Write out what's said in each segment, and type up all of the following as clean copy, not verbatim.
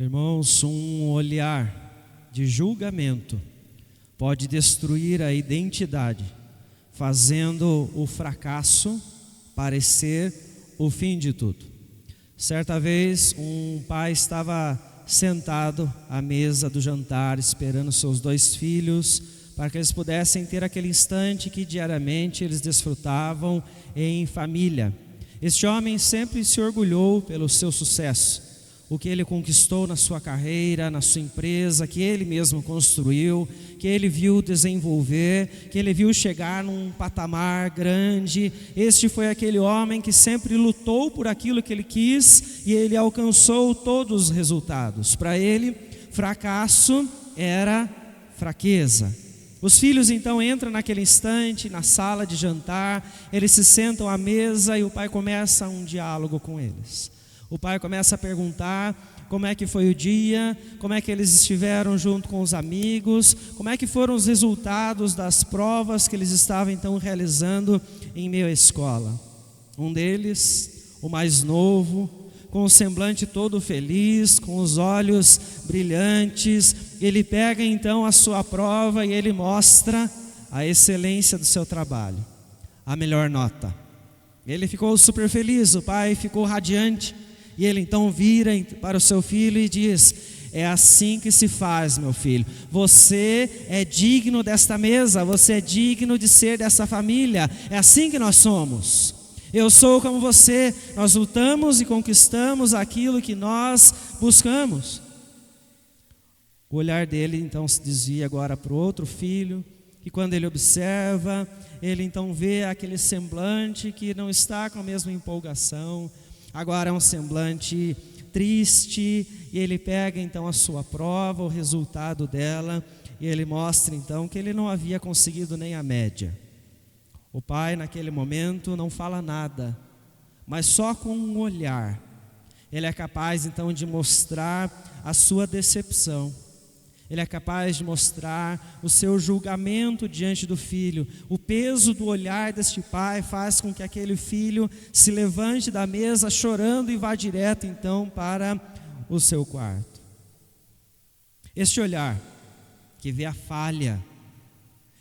Irmãos, um olhar de julgamento pode destruir a identidade, fazendo o fracasso parecer o fim de tudo. Certa vez, um pai estava sentado à mesa do jantar, esperando seus 2 filhos, para que eles pudessem ter aquele instante que diariamente eles desfrutavam em família. Este homem sempre se orgulhou pelo seu sucesso, o que ele conquistou na sua carreira, na sua empresa, que ele mesmo construiu, que ele viu desenvolver, que ele viu chegar num patamar grande. Este foi aquele homem que sempre lutou por aquilo que ele quis e ele alcançou todos os resultados. Para ele, fracasso era fraqueza. Os filhos então entram naquele instante na sala de jantar, eles se sentam à mesa e o pai começa um diálogo com eles. O pai começa a perguntar como é que foi o dia, como é que eles estiveram junto com os amigos, como é que foram os resultados das provas que eles estavam então realizando em meio à escola. Um deles, o mais novo, com o semblante todo feliz, com os olhos brilhantes, ele pega então a sua prova e ele mostra a excelência do seu trabalho, a melhor nota. Ele ficou super feliz, o pai ficou radiante. E ele então vira para o seu filho e diz: é assim que se faz, meu filho. Você é digno desta mesa, você é digno de ser dessa família. É assim que nós somos. Eu sou como você, nós lutamos e conquistamos aquilo que nós buscamos. O olhar dele então se desvia agora para o outro filho, e quando ele observa, ele então vê aquele semblante que não está com a mesma empolgação. Agora é um semblante triste, e ele pega então a sua prova, o resultado dela, e ele mostra então que ele não havia conseguido nem a média. O pai naquele momento não fala nada, mas só com um olhar, ele é capaz então de mostrar a sua decepção. Ele é capaz de mostrar o seu julgamento diante do filho. O peso do olhar deste pai faz com que aquele filho se levante da mesa chorando e vá direto então para o seu quarto. Este olhar que vê a falha,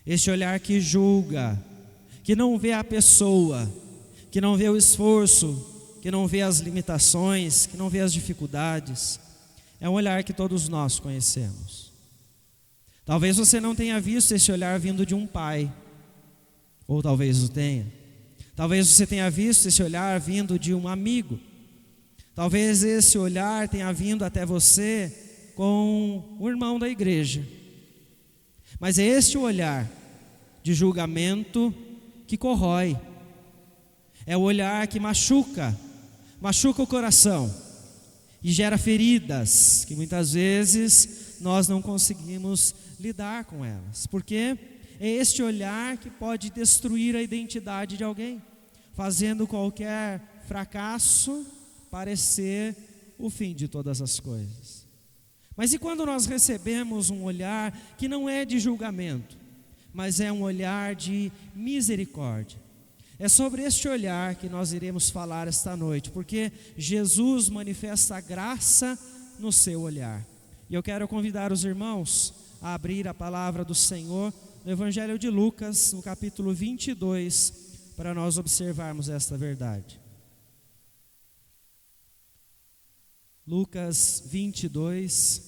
este olhar que julga, que não vê a pessoa, que não vê o esforço, que não vê as limitações, que não vê as dificuldades, é um olhar que todos nós conhecemos. Talvez você não tenha visto esse olhar vindo de um pai, ou talvez o tenha. Talvez você tenha visto esse olhar vindo de um amigo. Talvez esse olhar tenha vindo até você com o irmão da igreja. Mas é este olhar de julgamento que corrói. É o olhar que machuca o coração e gera feridas que muitas vezes nós não conseguimos lidar com elas, porque é este olhar que pode destruir a identidade de alguém, fazendo qualquer fracasso parecer o fim de todas as coisas. Mas e quando nós recebemos um olhar que não é de julgamento, mas é um olhar de misericórdia? É sobre este olhar que nós iremos falar esta noite, porque Jesus manifesta a graça no seu olhar. E eu quero convidar os irmãos a abrir a palavra do Senhor no Evangelho de Lucas, no capítulo 22, para nós observarmos esta verdade. Lucas 22,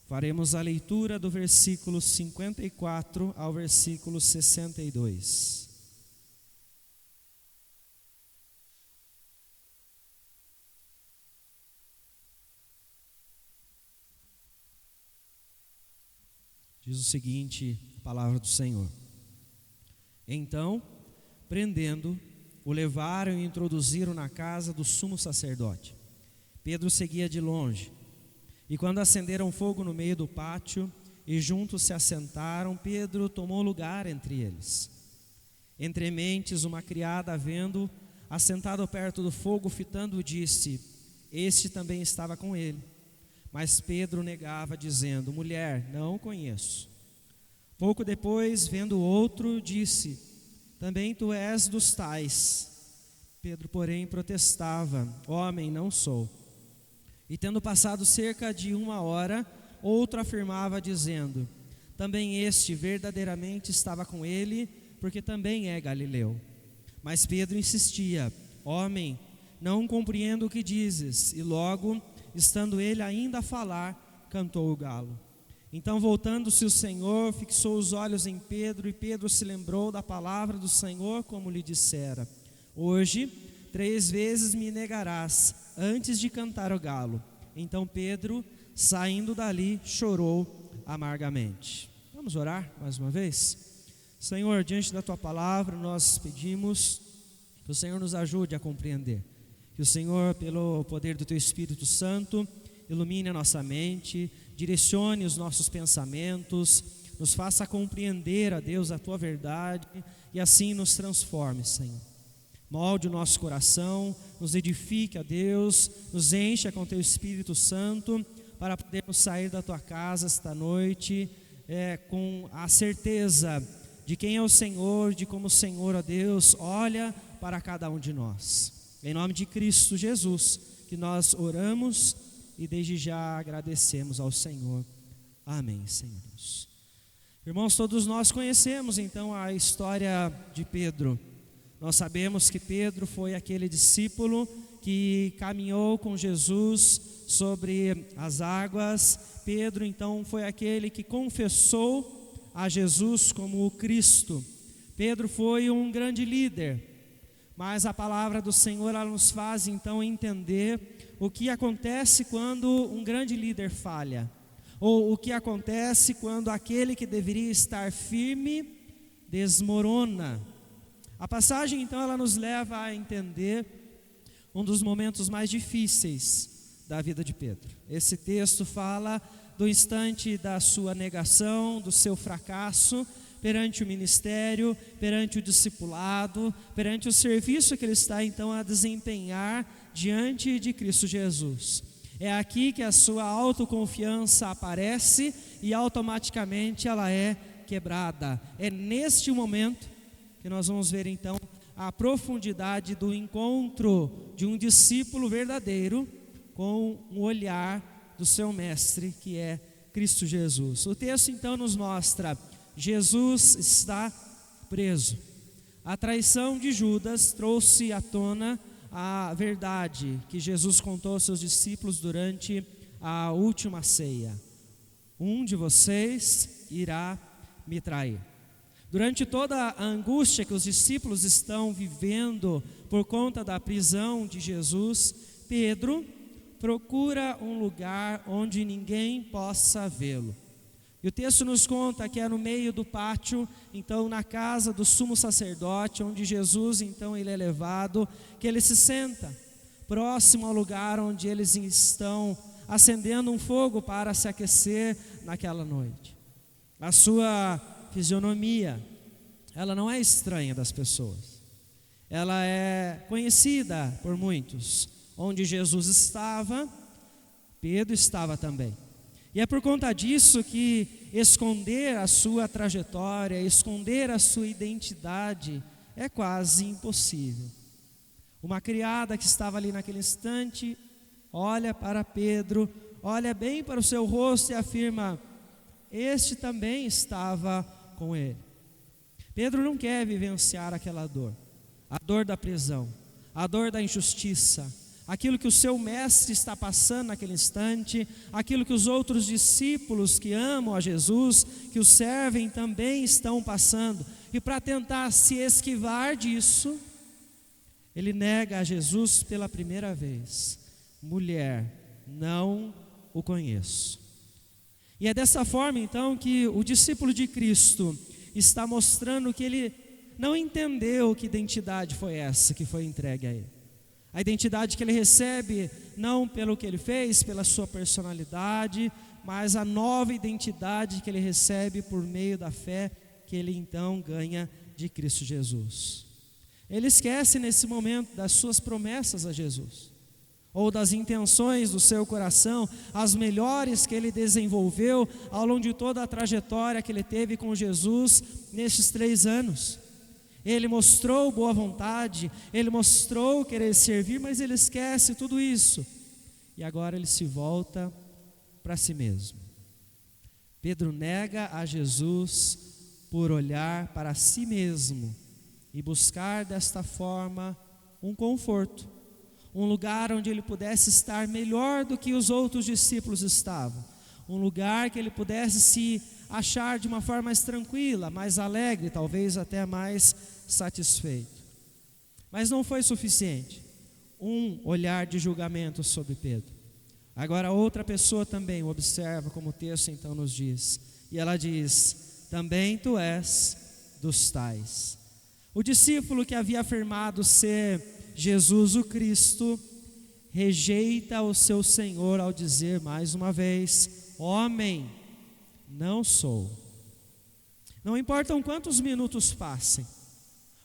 faremos a leitura do versículo 54 ao versículo 62. Diz o seguinte, a palavra do Senhor: então, prendendo, o levaram e introduziram na casa do sumo sacerdote. Pedro seguia de longe, e quando acenderam fogo no meio do pátio e juntos se assentaram, Pedro tomou lugar entre eles. Entre mentes, uma criada, vendo assentado perto do fogo, fitando-o, disse: este também estava com ele. Mas Pedro negava, dizendo: mulher, não o conheço. Pouco depois, vendo outro, disse: também tu és dos tais. Pedro, porém, protestava: homem, não sou. E tendo passado cerca de 1 hora, outro afirmava dizendo: também este verdadeiramente estava com ele, porque também é galileu. Mas Pedro insistia: homem, não compreendo o que dizes. E logo, estando ele ainda a falar, cantou o galo. Então, voltando-se o Senhor, fixou os olhos em Pedro, e Pedro se lembrou da palavra do Senhor, como lhe dissera: hoje 3 vezes me negarás, antes de cantar o galo. Então Pedro, saindo dali, chorou amargamente. Vamos orar mais uma vez? Senhor, diante da tua palavra, nós pedimos que o Senhor nos ajude a compreender, que o Senhor, pelo poder do teu Espírito Santo, ilumine a nossa mente, direcione os nossos pensamentos, nos faça compreender, a Deus, a tua verdade, e assim nos transforme, Senhor. Molde o nosso coração, nos edifique, a Deus, nos encha com teu Espírito Santo, para podermos sair da tua casa esta noite com a certeza de quem é o Senhor, de como o Senhor, ó Deus, olha para cada um de nós. Em nome de Cristo Jesus, que nós oramos e desde já agradecemos ao Senhor. Amém, Senhor Deus. Irmãos, todos nós conhecemos então a história de Pedro. Nós sabemos que Pedro foi aquele discípulo que caminhou com Jesus sobre as águas. Pedro então foi aquele que confessou a Jesus como o Cristo. Pedro foi um grande líder, mas a palavra do Senhor, ela nos faz então entender o que acontece quando um grande líder falha, ou o que acontece quando aquele que deveria estar firme desmorona. A passagem então ela nos leva a entender um dos momentos mais difíceis da vida de Pedro. Esse texto fala do instante da sua negação, do seu fracasso perante o ministério, perante o discipulado, perante o serviço que ele está então a desempenhar diante de Cristo Jesus. É aqui que a sua autoconfiança aparece e automaticamente ela é quebrada. É neste momento que nós vamos ver então a profundidade do encontro de um discípulo verdadeiro com o olhar do seu mestre, que é Cristo Jesus. O texto então nos mostra: Jesus está preso. A traição de Judas trouxe à tona a verdade que Jesus contou aos seus discípulos durante a última ceia: um de vocês irá me trair. Durante toda a angústia que os discípulos estão vivendo por conta da prisão de Jesus, Pedro procura um lugar onde ninguém possa vê-lo. E o texto nos conta que é no meio do pátio, então na casa do sumo sacerdote, onde Jesus então ele é levado, que ele se senta próximo ao lugar onde eles estão acendendo um fogo para se aquecer naquela noite. A sua fisionomia, ela não é estranha das pessoas, ela é conhecida por muitos. Onde Jesus estava, Pedro estava também. E é por conta disso que esconder a sua trajetória, esconder a sua identidade é quase impossível. Uma criada que estava ali naquele instante olha para Pedro, olha bem para o seu rosto e afirma: este também estava com ele. Pedro não quer vivenciar aquela dor, a dor da prisão, a dor da injustiça, aquilo que o seu mestre está passando naquele instante, aquilo que os outros discípulos que amam a Jesus, que o servem, também estão passando. E para tentar se esquivar disso, ele nega a Jesus pela primeira vez: mulher, não o conheço. E é dessa forma então que o discípulo de Cristo está mostrando que ele não entendeu que identidade foi essa que foi entregue a ele. A identidade que ele recebe não pelo que ele fez, pela sua personalidade, mas a nova identidade que ele recebe por meio da fé que ele então ganha de Cristo Jesus. Ele esquece nesse momento das suas promessas a Jesus, ou das intenções do seu coração, as melhores que ele desenvolveu ao longo de toda a trajetória que ele teve com Jesus nestes 3 anos. Ele mostrou boa vontade, ele mostrou querer servir, mas ele esquece tudo isso. e agora ele se volta para si mesmo. Pedro nega a Jesus por olhar para si mesmo e buscar desta forma um conforto, um lugar onde ele pudesse estar melhor do que os outros discípulos estavam, um lugar que ele pudesse se achar de uma forma mais tranquila, mais alegre, talvez até mais satisfeito. Mas não foi suficiente um olhar de julgamento sobre Pedro. Agora outra pessoa também o observa, como o texto então nos diz, e ela diz: também tu és dos tais. O discípulo que havia afirmado ser Jesus o Cristo rejeita o seu Senhor ao dizer mais uma vez: homem, não sou. Não importam quantos minutos passem,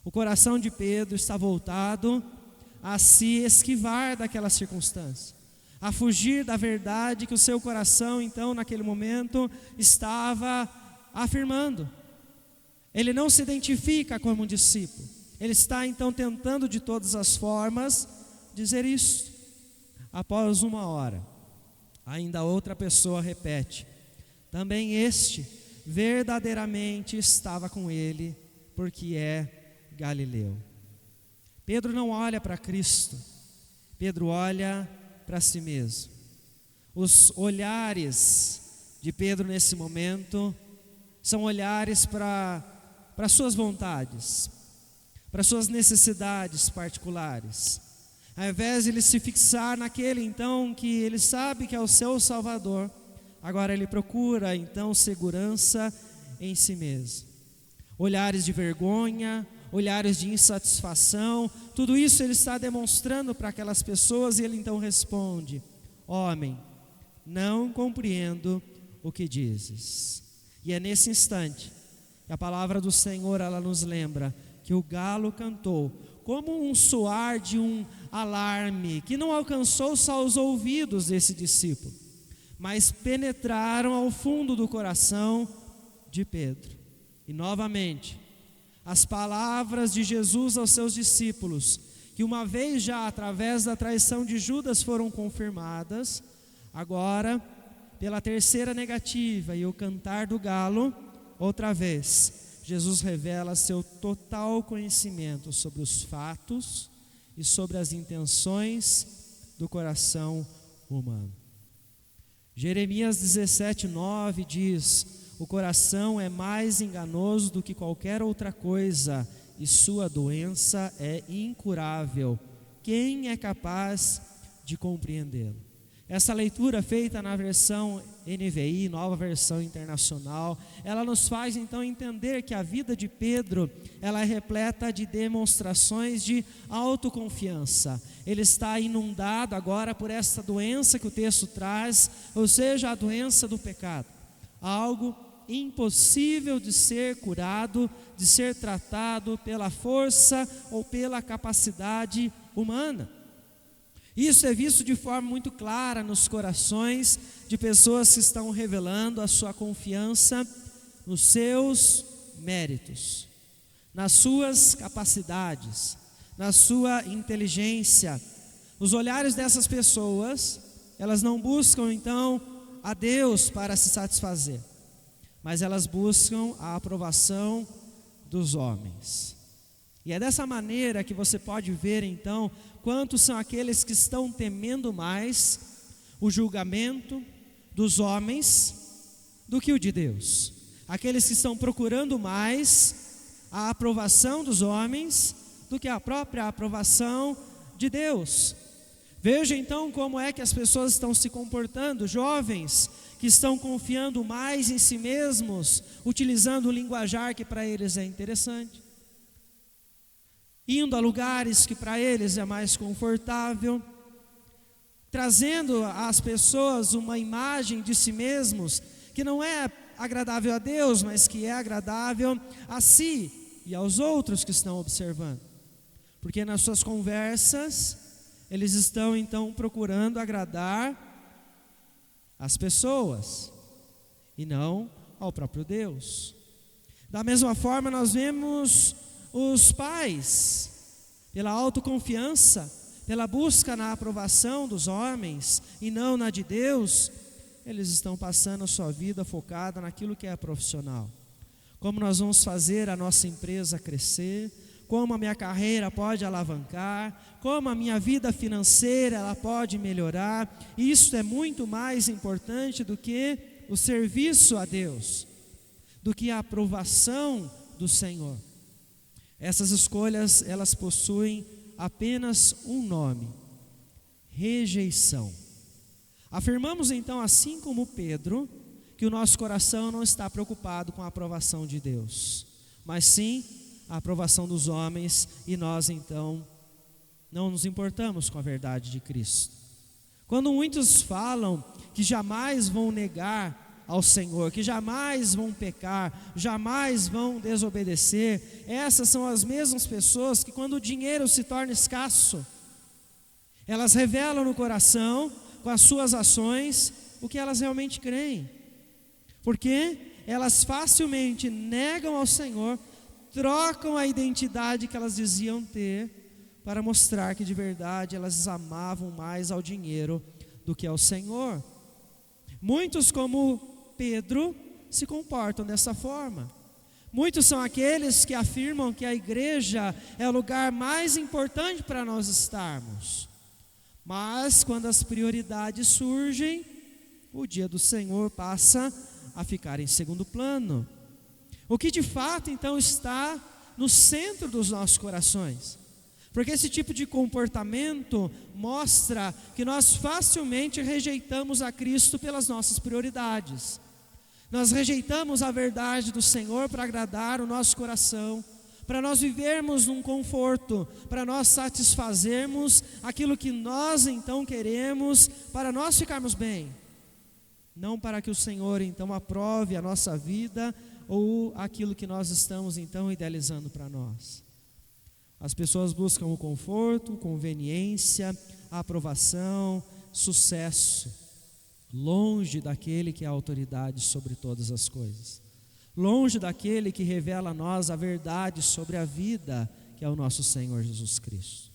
o coração de Pedro está voltado a se esquivar daquela circunstância, a fugir da verdade que o seu coração então naquele momento estava afirmando. Ele não se identifica como um discípulo, ele está então tentando de todas as formas dizer isso. Após uma hora, ainda outra pessoa repete: também este verdadeiramente estava com ele, porque é Galileu. Pedro não olha para Cristo, Pedro olha para si mesmo. Os olhares de Pedro nesse momento são olhares para suas vontades, para suas necessidades particulares. Ao invés de ele se fixar naquele então que ele sabe que é o seu Salvador, agora ele procura então segurança em si mesmo. Olhares de vergonha, olhares de insatisfação, tudo isso ele está demonstrando para aquelas pessoas, e ele então responde: homem, não compreendo o que dizes. E é nesse instante que a palavra do Senhor ela nos lembra que o galo cantou como um soar de um alarme que não alcançou só os ouvidos desse discípulo, mas penetraram ao fundo do coração de Pedro. E novamente, as palavras de Jesus aos seus discípulos, que uma vez já através da traição de Judas foram confirmadas, agora pela terceira negativa e o cantar do galo, outra vez Jesus revela seu total conhecimento sobre os fatos e sobre as intenções do coração humano. Jeremias 17:9 diz: o coração é mais enganoso do que qualquer outra coisa, e sua doença é incurável. Quem é capaz de compreendê-lo? Essa leitura feita na versão NVI, Nova Versão Internacional, ela nos faz então entender que a vida de Pedro, ela é repleta de demonstrações de autoconfiança. Ele está inundado agora por essa doença que o texto traz, ou seja, a doença do pecado. Algo impossível de ser curado, de ser tratado pela força ou pela capacidade humana. Isso é visto de forma muito clara nos corações de pessoas que estão revelando a sua confiança nos seus méritos, nas suas capacidades, na sua inteligência. Os olhares dessas pessoas, elas não buscam então a Deus para se satisfazer, mas elas buscam a aprovação dos homens. E é dessa maneira que você pode ver então quantos são aqueles que estão temendo mais o julgamento dos homens do que o de Deus. Aqueles que estão procurando mais a aprovação dos homens do que a própria aprovação de Deus. Veja então como é que as pessoas estão se comportando, jovens que estão confiando mais em si mesmos, utilizando o linguajar que para eles é interessante, indo a lugares que para eles é mais confortável, trazendo às pessoas uma imagem de si mesmos que não é agradável a Deus, mas que é agradável a si e aos outros que estão observando. Porque nas suas conversas, eles estão então procurando agradar as pessoas e não ao próprio Deus. Da mesma forma, nós vemos os pais, pela autoconfiança, pela busca na aprovação dos homens e não na de Deus, eles estão passando a sua vida focada naquilo que é profissional. Como nós vamos fazer a nossa empresa crescer, como a minha carreira pode alavancar, como a minha vida financeira ela pode melhorar. Isso é muito mais importante do que o serviço a Deus, do que a aprovação do Senhor. Essas escolhas, elas possuem apenas um nome: rejeição. Afirmamos então, assim como Pedro, que o nosso coração não está preocupado com a aprovação de Deus, mas sim a aprovação dos homens, e nós então não nos importamos com a verdade de Cristo. Quando muitos falam que jamais vão negar ao Senhor, que jamais vão pecar, jamais vão desobedecer, essas são as mesmas pessoas que, quando o dinheiro se torna escasso, elas revelam no coração, com as suas ações, o que elas realmente creem, porque elas facilmente negam ao Senhor, trocam a identidade que elas diziam ter, para mostrar que de verdade elas amavam mais ao dinheiro do que ao Senhor. Muitos, como Pedro, se comportam dessa forma. Muitos são aqueles que afirmam que a igreja é o lugar mais importante para nós estarmos, mas quando as prioridades surgem, o dia do Senhor passa a ficar em segundo plano. O que de fato então está no centro dos nossos corações? Porque esse tipo de comportamento mostra que nós facilmente rejeitamos a Cristo pelas nossas prioridades. Nós rejeitamos a verdade do Senhor para agradar o nosso coração, para nós vivermos num conforto, para nós satisfazermos aquilo que nós então queremos, para nós ficarmos bem, não para que o Senhor então aprove a nossa vida ou aquilo que nós estamos então idealizando para nós. As pessoas buscam o conforto, conveniência, a aprovação, sucesso, longe daquele que é a autoridade sobre todas as coisas, longe daquele que revela a nós a verdade sobre a vida, que é o nosso Senhor Jesus Cristo.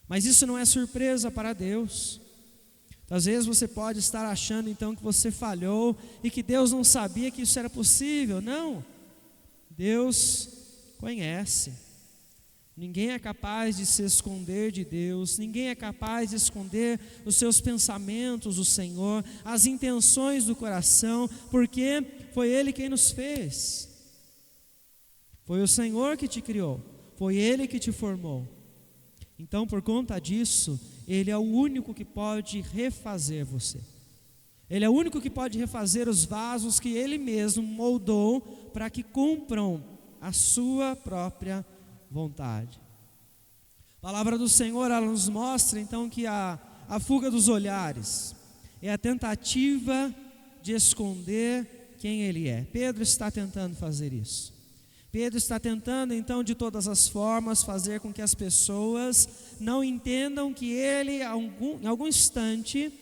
Mas isso não é surpresa para Deus. Às vezes você pode estar achando então que você falhou e que Deus não sabia que isso era possível. Não, Deus conhece. Ninguém é capaz de se esconder de Deus, ninguém é capaz de esconder os seus pensamentos do Senhor, as intenções do coração, porque foi Ele quem nos fez. Foi o Senhor que te criou, foi Ele que te formou. Então, por conta disso, Ele é o único que pode refazer você. Ele é o único que pode refazer os vasos que Ele mesmo moldou para que cumpram a sua própria vontade. A palavra do Senhor, ela nos mostra então que a fuga dos olhares é a tentativa de esconder quem Ele é. Pedro está tentando fazer isso. Pedro está tentando então de todas as formas fazer com que as pessoas não entendam que ele em algum instante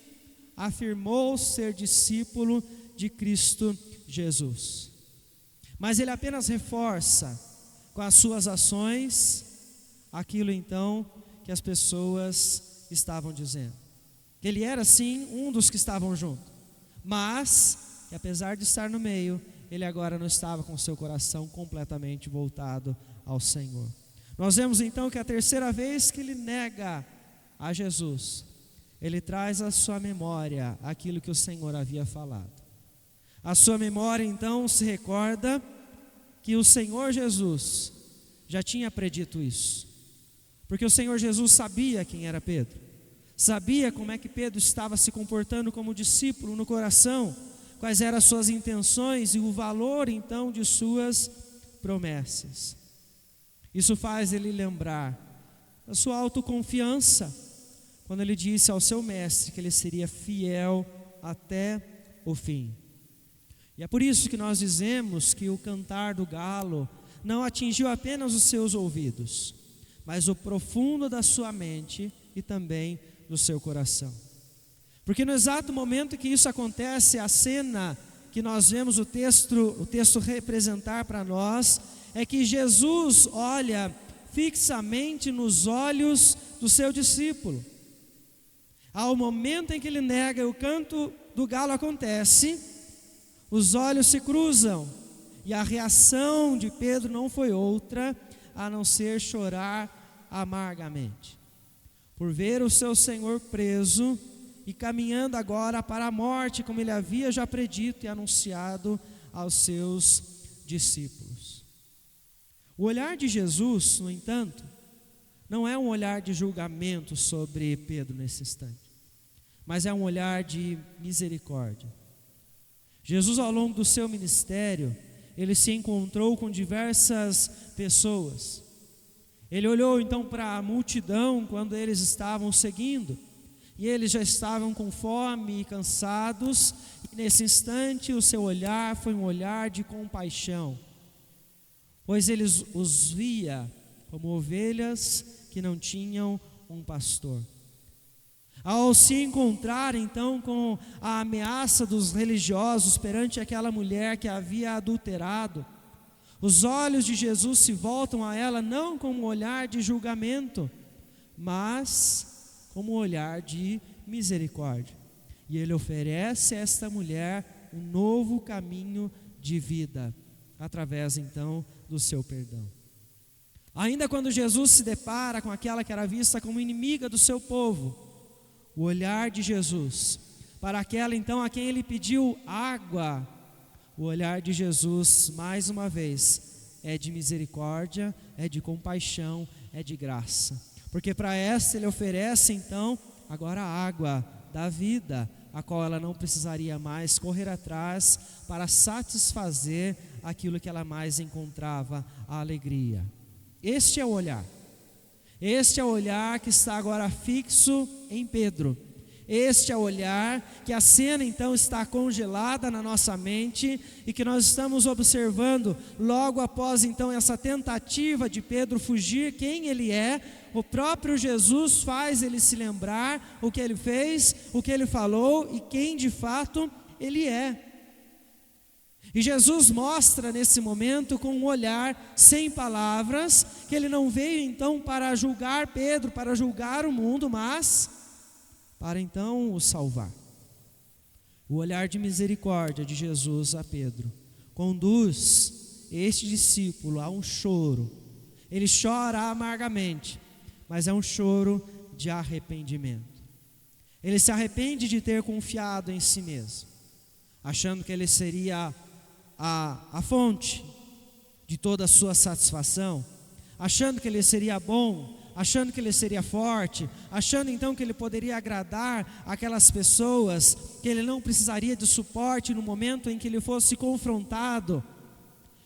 afirmou ser discípulo de Cristo Jesus. Mas ele apenas reforça com as suas ações aquilo então que as pessoas estavam dizendo. Ele era sim um dos que estavam junto, mas que apesar de estar no meio, ele agora não estava com seu coração completamente voltado ao Senhor. Nós vemos então que a terceira vez que ele nega a Jesus, ele traz à sua memória aquilo que o Senhor havia falado. A sua memória então se recorda que o Senhor Jesus já tinha predito isso, porque o Senhor Jesus sabia quem era Pedro, sabia como é que Pedro estava se comportando como discípulo no coração, quais eram as suas intenções e o valor então de suas promessas. Isso faz ele lembrar da sua autoconfiança, quando ele disse ao seu mestre que ele seria fiel até o fim. E é por isso que nós dizemos que o cantar do galo não atingiu apenas os seus ouvidos, mas o profundo da sua mente e também do seu coração. Porque no exato momento que isso acontece, a cena que nós vemos o texto representar para nós, é que Jesus olha fixamente nos olhos do seu discípulo. Ao momento em que ele nega, o canto do galo acontece, os olhos se cruzam, e a reação de Pedro não foi outra a não ser chorar amargamente, por ver o seu Senhor preso e caminhando agora para a morte, como ele havia já predito e anunciado aos seus discípulos. O olhar de Jesus, no entanto, não é um olhar de julgamento sobre Pedro nesse instante, mas é um olhar de misericórdia. Jesus, ao longo do seu ministério, ele se encontrou com diversas pessoas. Ele olhou então para a multidão quando eles estavam seguindo, e eles já estavam com fome e cansados, e nesse instante o seu olhar foi um olhar de compaixão, pois ele os via como ovelhas que não tinham um pastor. Ao se encontrar então com a ameaça dos religiosos perante aquela mulher que havia adulterado, os olhos de Jesus se voltam a ela não como um olhar de julgamento, mas como um olhar de misericórdia. E ele oferece a esta mulher um novo caminho de vida, através então do seu perdão. Ainda quando Jesus se depara com aquela que era vista como inimiga do seu povo, o olhar de Jesus para aquela então a quem ele pediu água, o olhar de Jesus mais uma vez é de misericórdia, é de compaixão, é de graça, porque para esta ele oferece então agora a água da vida, a qual ela não precisaria mais correr atrás para satisfazer aquilo que ela mais encontrava, a alegria. Este é o olhar. Este é o olhar que está agora fixo em Pedro. Este é o olhar que a cena então está congelada na nossa mente e que nós estamos observando logo após então essa tentativa de Pedro fugir quem ele é. O próprio Jesus faz ele se lembrar o que ele fez, o que ele falou e quem de fato ele é. E Jesus mostra nesse momento com um olhar sem palavras que ele não veio então para julgar Pedro, para julgar o mundo, mas para então o salvar. O olhar de misericórdia de Jesus a Pedro conduz este discípulo a um choro. Ele chora amargamente, mas é um choro de arrependimento. Ele se arrepende de ter confiado em si mesmo, achando que ele seria a fonte de toda a sua satisfação, achando que ele seria bom, achando que ele seria forte, achando então que ele poderia agradar aquelas pessoas, que ele não precisaria de suporte no momento em que ele fosse confrontado.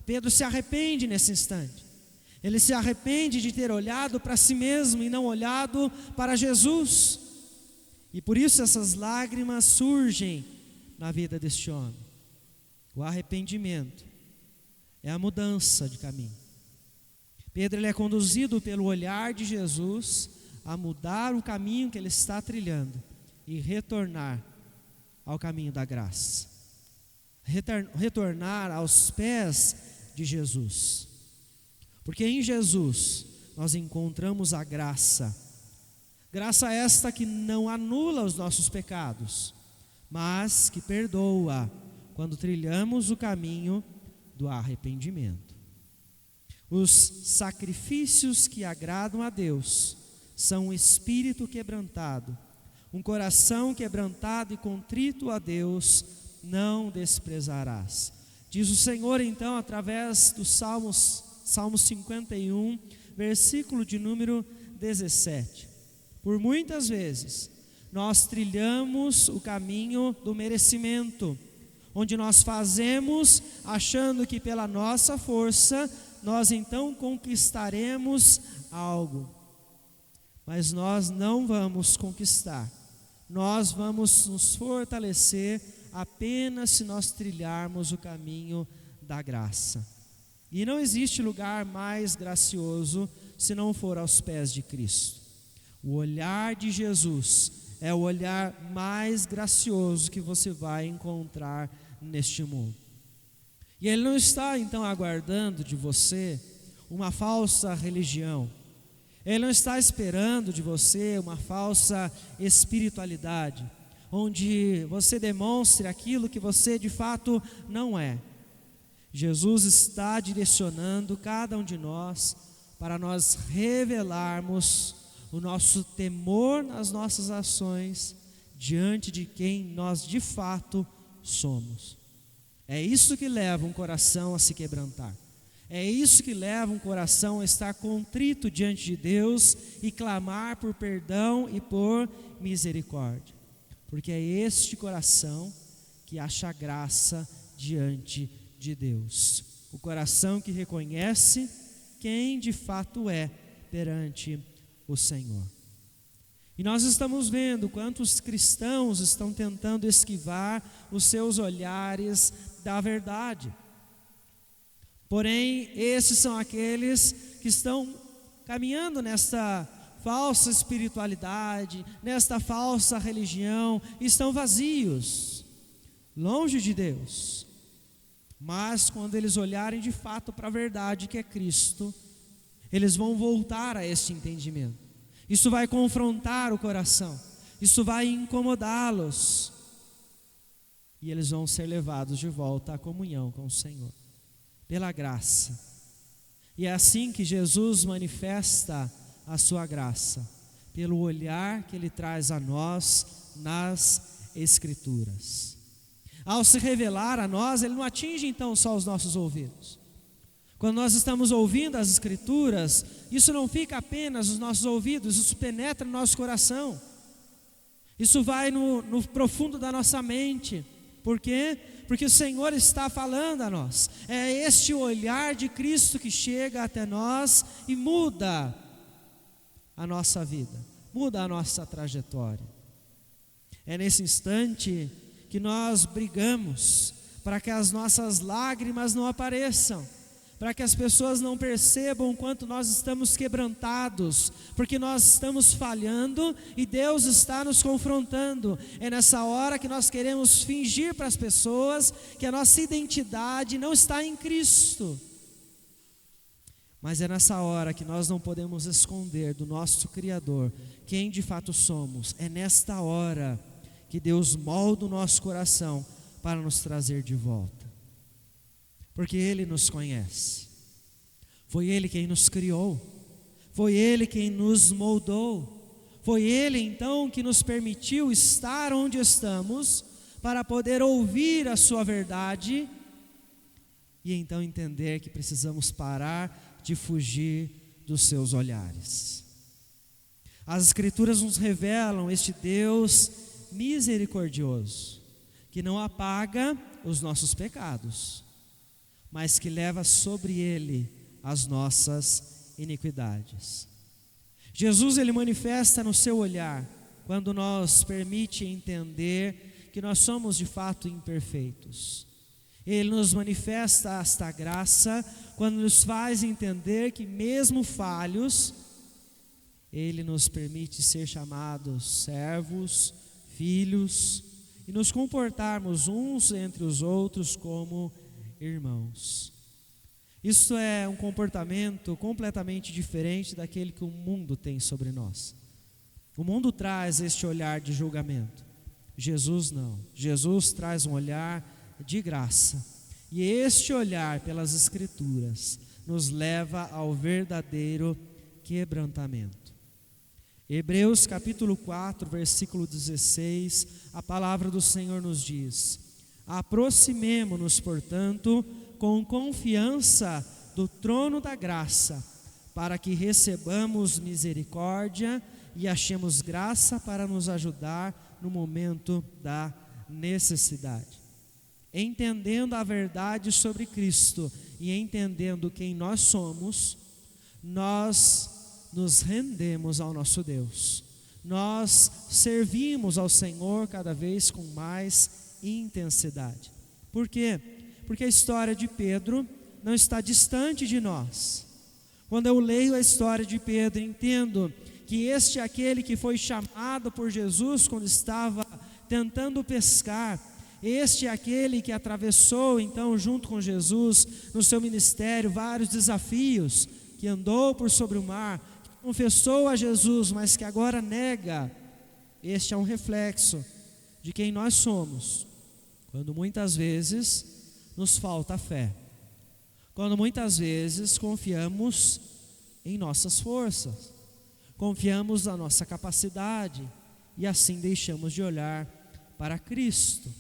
Pedro se arrepende nesse instante. Ele se arrepende de ter olhado para si mesmo e não olhado para Jesus. E por isso essas lágrimas surgem na vida deste homem. O arrependimento é a mudança de caminho. Pedro ele é conduzido pelo olhar de Jesus a mudar o caminho que ele está trilhando e retornar ao caminho da graça. Retornar aos pés de Jesus. Porque em Jesus nós encontramos a graça. Graça esta que não anula os nossos pecados, mas que perdoa quando trilhamos o caminho do arrependimento. Os sacrifícios que agradam a Deus são um espírito quebrantado, um coração quebrantado e contrito a Deus não desprezarás. Diz o Senhor então através do Salmo 51, versículo de número 17. Por muitas vezes nós trilhamos o caminho do merecimento, onde nós fazemos achando que pela nossa força nós então conquistaremos algo, mas nós não vamos conquistar, nós vamos nos fortalecer apenas se nós trilharmos o caminho da graça. E não existe lugar mais gracioso se não for aos pés de Cristo. O olhar de Jesus é o olhar mais gracioso que você vai encontrar neste mundo. E Ele não está então aguardando de você uma falsa religião. Ele não está esperando de você uma falsa espiritualidade, onde você demonstre aquilo que você de fato não é. Jesus está direcionando cada um de nós para nós revelarmos o nosso temor nas nossas ações diante de quem nós de fato somos. É isso que leva um coração a se quebrantar. É isso que leva um coração a estar contrito diante de Deus e clamar por perdão e por misericórdia. Porque é este coração que acha graça diante de Deus. O coração que reconhece quem de fato é perante o Senhor. E nós estamos vendo quantos cristãos estão tentando esquivar os seus olhares da verdade. Porém, esses são aqueles que estão caminhando nesta falsa espiritualidade, nesta falsa religião, estão vazios, longe de Deus. Mas quando eles olharem de fato para a verdade que é Cristo, eles vão voltar a este entendimento. Isso vai confrontar o coração, isso vai incomodá-los, e eles vão ser levados de volta à comunhão com o Senhor, pela graça. E é assim que Jesus manifesta a sua graça, pelo olhar que Ele traz a nós nas Escrituras. Ao se revelar a nós, Ele não atinge então só os nossos ouvidos. Quando nós estamos ouvindo as Escrituras, isso não fica apenas nos nossos ouvidos, isso penetra no nosso coração. Isso vai no profundo da nossa mente. Por quê? Porque o Senhor está falando a nós. É este olhar de Cristo que chega até nós e muda a nossa vida, muda a nossa trajetória. É nesse instante que nós brigamos para que as nossas lágrimas não apareçam, para que as pessoas não percebam o quanto nós estamos quebrantados, porque nós estamos falhando e Deus está nos confrontando. É nessa hora que nós queremos fingir para as pessoas que a nossa identidade não está em Cristo. Mas é nessa hora que nós não podemos esconder do nosso Criador quem de fato somos. É nesta hora que Deus molda o nosso coração para nos trazer de volta. Porque Ele nos conhece, foi Ele quem nos criou, foi Ele quem nos moldou, foi Ele então que nos permitiu estar onde estamos, para poder ouvir a sua verdade, e então entender que precisamos parar de fugir dos seus olhares. As Escrituras nos revelam este Deus misericordioso, que não apaga os nossos pecados, mas que leva sobre Ele as nossas iniquidades. Jesus, Ele manifesta no seu olhar, quando nos permite entender que nós somos de fato imperfeitos. Ele nos manifesta esta graça, quando nos faz entender que mesmo falhos, Ele nos permite ser chamados servos, filhos, e nos comportarmos uns entre os outros como irmãos. Isso é um comportamento completamente diferente daquele que o mundo tem sobre nós. O mundo traz este olhar de julgamento. Jesus não. Jesus traz um olhar de graça. E este olhar pelas Escrituras nos leva ao verdadeiro quebrantamento. Hebreus capítulo 4, versículo 16, a palavra do Senhor nos diz: aproximemo-nos, portanto, com confiança do trono da graça, para que recebamos misericórdia e achemos graça para nos ajudar no momento da necessidade. Entendendo a verdade sobre Cristo e entendendo quem nós somos, nós nos rendemos ao nosso Deus. Nós servimos ao Senhor cada vez com mais intensidade. Por quê? Porque a história de Pedro não está distante de nós. Quando eu leio a história de Pedro, entendo que este é aquele que foi chamado por Jesus quando estava tentando pescar. Este é aquele que atravessou então junto com Jesus no seu ministério vários desafios, que andou por sobre o mar, que confessou a Jesus, mas que agora nega, este é um reflexo de quem nós somos, quando muitas vezes nos falta fé, quando muitas vezes confiamos em nossas forças, confiamos na nossa capacidade e assim deixamos de olhar para Cristo.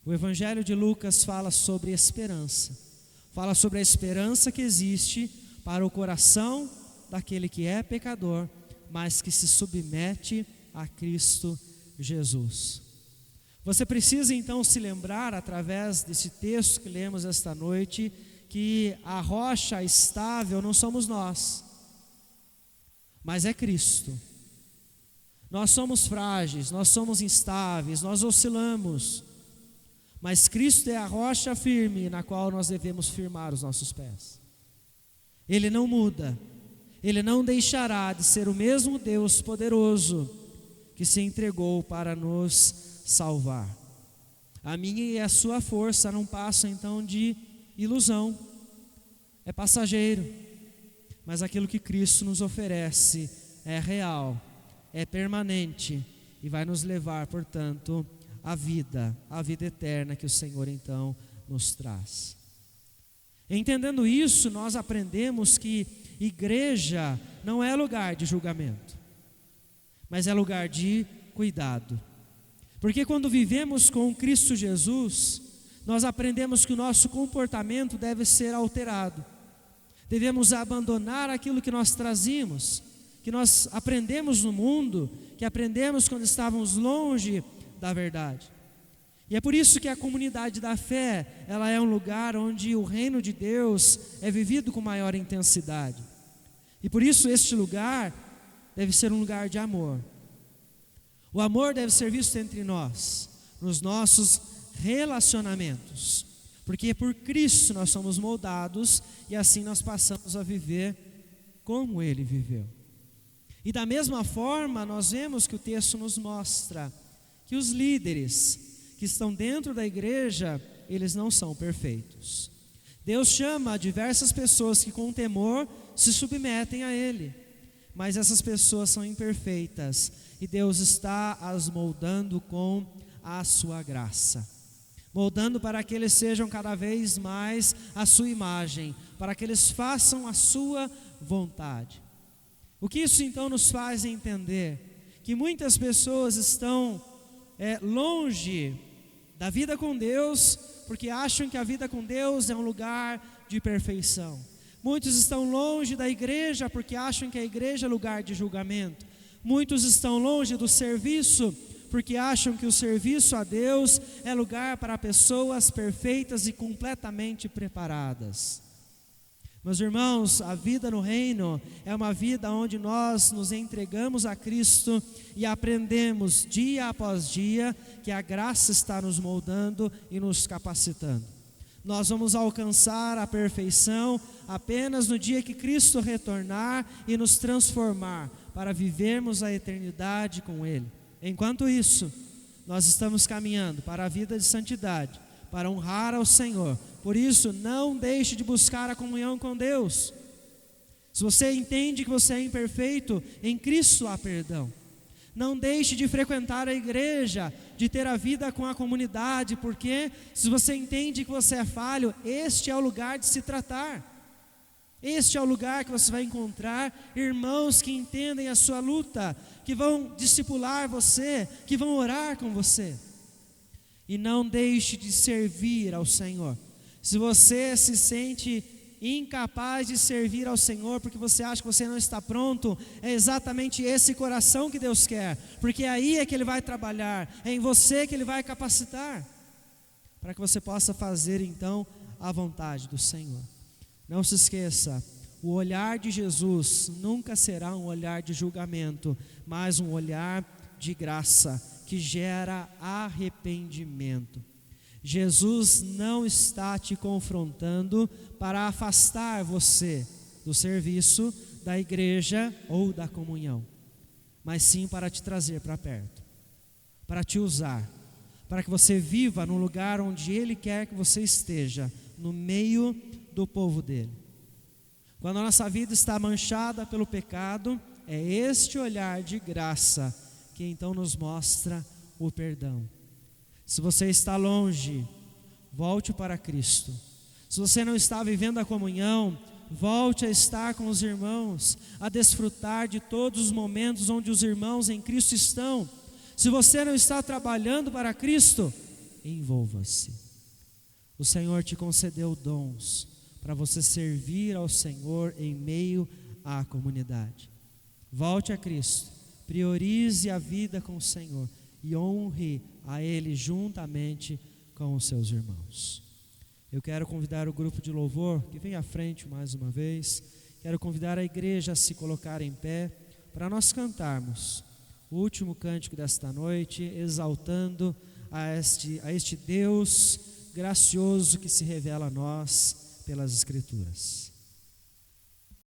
O Evangelho de Lucas fala sobre esperança, fala sobre a esperança que existe para o coração daquele que é pecador, mas que se submete a Cristo Jesus. Você precisa então se lembrar, através desse texto que lemos esta noite, que a rocha estável não somos nós, mas é Cristo. Nós somos frágeis, nós somos instáveis, nós oscilamos, mas Cristo é a rocha firme na qual nós devemos firmar os nossos pés. Ele não muda, Ele não deixará de ser o mesmo Deus poderoso que se entregou para nos salvar. A minha e a sua força não passam então de ilusão, é passageiro, mas aquilo que Cristo nos oferece é real, é permanente e vai nos levar, portanto, à vida eterna que o Senhor então nos traz. Entendendo isso, nós aprendemos que igreja não é lugar de julgamento, mas é lugar de cuidado. Porque quando vivemos com Cristo Jesus, nós aprendemos que o nosso comportamento deve ser alterado. Devemos abandonar aquilo que nós trazíamos, que nós aprendemos no mundo, que aprendemos quando estávamos longe da verdade. E é por isso que a comunidade da fé, ela é um lugar onde o reino de Deus é vivido com maior intensidade. E por isso este lugar deve ser um lugar de amor. O amor deve ser visto entre nós, nos nossos relacionamentos, porque por Cristo nós somos moldados e assim nós passamos a viver como Ele viveu. E da mesma forma nós vemos que o texto nos mostra que os líderes que estão dentro da igreja, eles não são perfeitos. Deus chama diversas pessoas que com temor se submetem a Ele, mas essas pessoas são imperfeitas e Deus está as moldando com a sua graça, moldando para que eles sejam cada vez mais a sua imagem, para que eles façam a sua vontade. O que isso então nos faz entender? Que muitas pessoas estão longe da vida com Deus, porque acham que a vida com Deus é um lugar de perfeição. Muitos estão longe da igreja porque acham que a igreja é lugar de julgamento. Muitos estão longe do serviço porque acham que o serviço a Deus é lugar para pessoas perfeitas e completamente preparadas. Meus irmãos, a vida no reino é uma vida onde nós nos entregamos a Cristo e aprendemos dia após dia que a graça está nos moldando e nos capacitando. Nós vamos alcançar a perfeição apenas no dia que Cristo retornar e nos transformar para vivermos a eternidade com Ele. Enquanto isso, nós estamos caminhando para a vida de santidade, para honrar ao Senhor. Por isso, não deixe de buscar a comunhão com Deus. Se você entende que você é imperfeito, em Cristo há perdão. Não deixe de frequentar a igreja, de ter a vida com a comunidade, porque se você entende que você é falho, este é o lugar de se tratar. Este é o lugar que você vai encontrar irmãos que entendem a sua luta, que vão discipular você, que vão orar com você. E não deixe de servir ao Senhor. Se você se sente incapaz de servir ao Senhor porque você acha que você não está pronto, é exatamente esse coração que Deus quer, porque aí é que Ele vai trabalhar, é em você que Ele vai capacitar, para que você possa fazer então a vontade do Senhor. Não se esqueça, o olhar de Jesus nunca será um olhar de julgamento, mas um olhar de graça, que gera arrependimento. Jesus não está te confrontando para afastar você do serviço, da igreja ou da comunhão, mas sim para te trazer para perto, para te usar, para que você viva no lugar onde Ele quer que você esteja, no meio do povo dEle. Quando a nossa vida está manchada pelo pecado, é este olhar de graça que então nos mostra o perdão. Se você está longe, volte para Cristo. Se você não está vivendo a comunhão, volte a estar com os irmãos, a desfrutar de todos os momentos onde os irmãos em Cristo estão. Se você não está trabalhando para Cristo, envolva-se. O Senhor te concedeu dons para você servir ao Senhor em meio à comunidade. Volte a Cristo, priorize a vida com o Senhor e honre a Ele juntamente com os seus irmãos. Eu quero convidar o grupo de louvor que vem à frente mais uma vez. Quero convidar a igreja a se colocar em pé para nós cantarmos o último cântico desta noite, exaltando a este Deus gracioso que se revela a nós pelas Escrituras.